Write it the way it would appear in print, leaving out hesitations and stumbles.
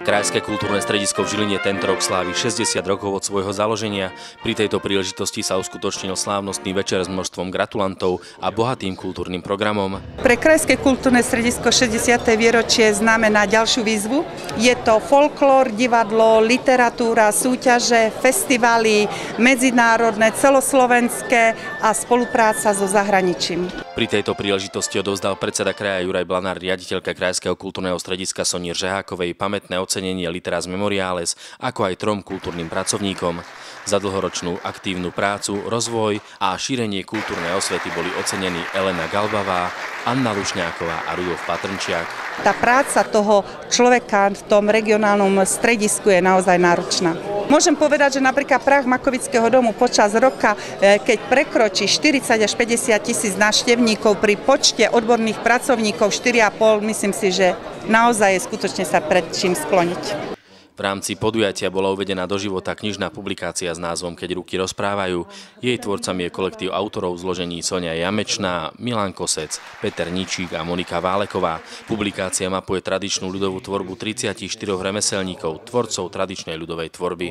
Krajské kultúrne stredisko v Žiline tento rok slávi 60 rokov od svojho založenia. Pri tejto príležitosti sa uskutočnil slávnostný večer s množstvom gratulantov a bohatým kultúrnym programom. Pre Krajské kultúrne stredisko 60. výročie znamená ďalšiu výzvu. Je to folklór, divadlo, literatúra, súťaže, festivaly, medzinárodné, celoslovenské a spolupráca so zahraničím. Pri tejto príležitosti odovzdal predseda kraja Juraj Blanár riaditeľka Krajského kultúrneho strediska Sonii Řehákovej pamätné ocenenie Literas Memoriales, ako aj 3 kultúrnym pracovníkom. Za dlhoročnú aktívnu prácu, rozvoj a šírenie kultúrnej osvety boli ocenení Elena Galbavá, Anna Lušňáková a Rudolf Patrnčiak. Tá práca toho človeka v tom regionálnom stredisku je naozaj náročná. Môžem povedať, že napríklad prah Makovického domu počas roka, keď prekročí 40 až 50 tisíc návštevníkov pri počte odborných pracovníkov 4,5, myslím si, že naozaj je skutočne sa pred čím skloniť. V rámci podujatia bola uvedená do života knižná publikácia s názvom Keď ruky rozprávajú. Jej tvorcami je kolektív autorov v zložení Sonia Jamečná, Milan Kosec, Peter Ničík a Monika Váleková. Publikácia mapuje tradičnú ľudovú tvorbu 34 remeselníkov, tvorcov tradičnej ľudovej tvorby.